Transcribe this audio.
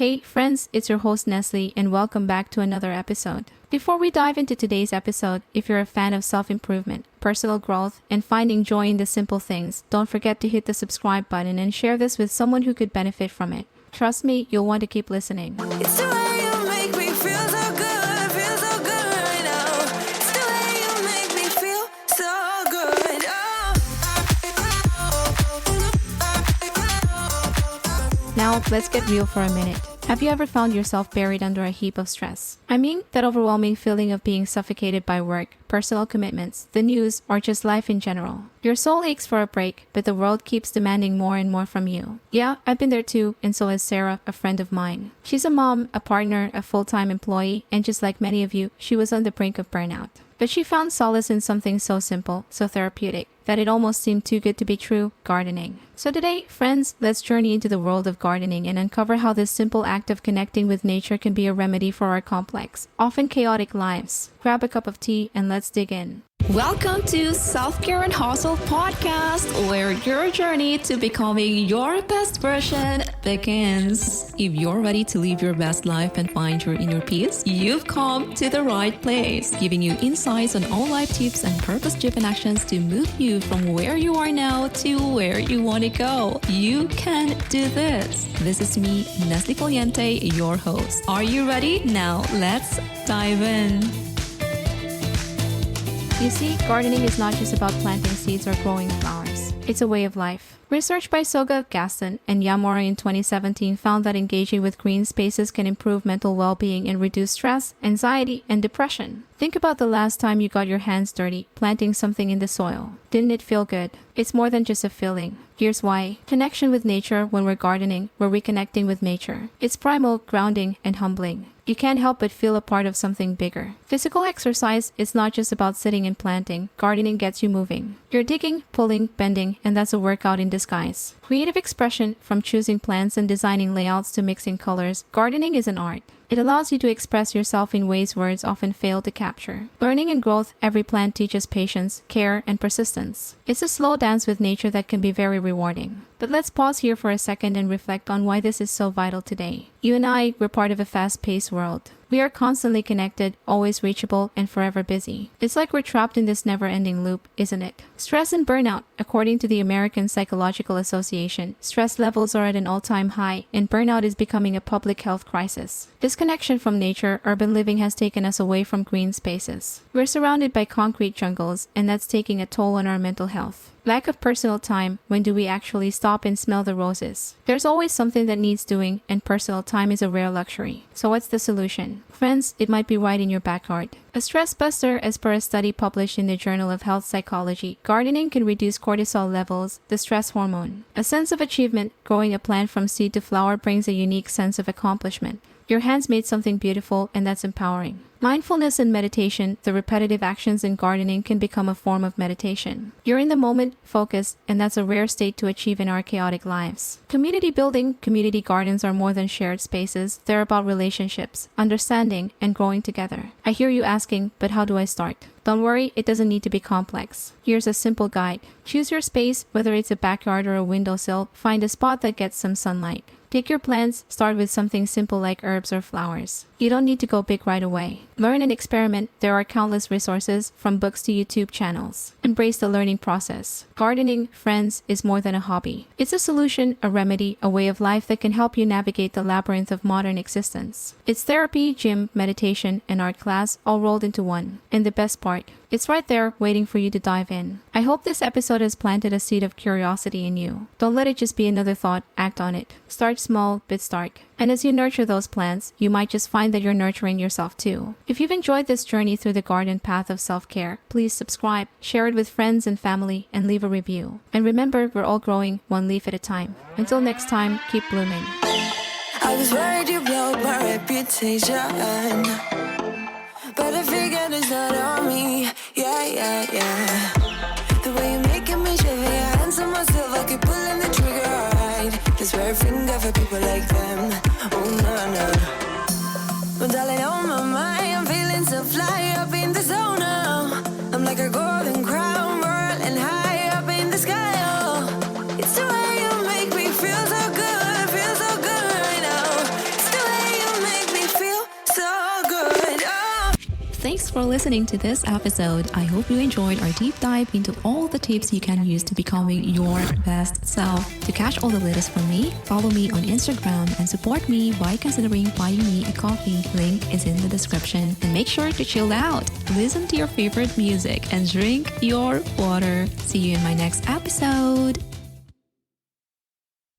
Hey friends, it's your host Nestle and welcome back to another episode. Before we dive into today's episode, if you're a fan of self-improvement, personal growth, and finding joy in the simple things, don't forget to hit the subscribe button and share this with someone who could benefit from it. Trust me, you'll want to keep listening. It's the way you make me feel so good, right now. It's the way you make me feel so good. Now, let's get real for a minute. Have you ever found yourself buried under a heap of stress? I mean, that overwhelming feeling of being suffocated by work, personal commitments, the news, or just life in general. Your soul aches for a break, but the world keeps demanding more and more from you. Yeah, I've been there too, and so has Sarah, a friend of mine. She's a mom, a partner, a full-time employee, and just like many of you, she was on the brink of burnout. But she found solace in something so simple, so therapeutic, that it almost seemed too good to be true: gardening. So today, friends, let's journey into the world of gardening and uncover how this simple act of connecting with nature can be a remedy for our complex, often chaotic lives. Grab a cup of tea and let's dig in. Welcome to Self-Care and Hustle Podcast, where your journey to becoming your best version begins. If you're ready to live your best life and find your inner peace, you've come to the right place, giving you insights on all life tips and purpose-driven actions to move you from where you are now to where you want to go. You can do this. This is me, Nestle Caliente, your host. Are you ready? Now, let's dive in. You see, gardening is not just about planting seeds or growing flowers. It's a way of life. Research by Soga, Gaston, and Yamura in 2017 found that engaging with green spaces can improve mental well-being and reduce stress, anxiety, and depression. Think about the last time you got your hands dirty planting something in the soil. Didn't it feel good? It's more than just a feeling. Here's why. Connection with nature. When we're gardening, we're reconnecting with nature. It's primal, grounding, and humbling. You can't help but feel a part of something bigger. Physical exercise is not just about sitting and planting. Gardening gets you moving. You're digging, pulling, bending, and that's a workout in disguise. Creative expression, from choosing plants and designing layouts to mixing colors, gardening is an art. It allows you to express yourself in ways words often fail to capture. Learning and growth, every plant teaches patience, care, and persistence. It's a slow dance with nature that can be very rewarding. But let's pause here for a second and reflect on why this is so vital today. You and I, we're part of a fast-paced world. We are constantly connected, always reachable, and forever busy. It's like we're trapped in this never-ending loop, isn't it? Stress and burnout. According to the American Psychological Association, stress levels are at an all-time high, and burnout is becoming a public health crisis. Disconnection from nature, urban living has taken us away from green spaces. We're surrounded by concrete jungles, and that's taking a toll on our mental health. Lack of personal time. When do we actually stop and smell the roses? There's always something that needs doing, and personal time is a rare luxury. So what's the solution? Friends, it might be right in your backyard. A stress buster. As per a study published in the Journal of Health Psychology, gardening can reduce cortisol levels, the stress hormone. A sense of achievement. Growing a plant from seed to flower brings a unique sense of accomplishment. Your hands made something beautiful, and that's empowering. Mindfulness and meditation. The repetitive actions in gardening can become a form of meditation. You're in the moment, focused, and that's a rare state to achieve in our chaotic lives. Community building. Community gardens are more than shared spaces. They're about relationships, understanding, and growing together. I hear you asking, but how do I start? Don't worry, it doesn't need to be complex. Here's a simple guide. Choose your space, whether it's a backyard or a windowsill. Find a spot that gets some sunlight. Pick your plants. Start with something simple like herbs or flowers. You don't need to go big right away. Learn and experiment. There are countless resources, from books to YouTube channels. Embrace the learning process. Gardening, friends, is more than a hobby. It's a solution, a remedy, a way of life that can help you navigate the labyrinth of modern existence. It's therapy, gym, meditation, and art class all rolled into one. And the best part, it's right there waiting for you to dive in. I hope this episode has planted a seed of curiosity in you. Don't let it just be another thought, act on it. Start small, but start. And as you nurture those plants, you might just find that you're nurturing yourself too. If you've enjoyed this journey through the garden path of self-care, please subscribe, share it with friends and family, and leave a review. And remember, we're all growing one leaf at a time. Until next time, keep blooming. I was worried you blow my reputation, but I figured it's not on me. Yeah. The way you're making me shiver, your hands on myself, I keep pulling the trigger right. This rare finger for people like them. Oh no. Well, darling, on my mind, I'm feeling so fly up in the zone now. I'm like a golden crown, whirling high up in the sky. Oh, it's the way you make me feel so good right now. It's the Thanks for listening to this episode. I hope you enjoyed our deep dive into all the tips you can use to becoming your best self. To catch all the latest from me, follow me on Instagram and support me by considering buying me a coffee. Link is in the description. And make sure to chill out, listen to your favorite music, and drink your water. See you in my next episode.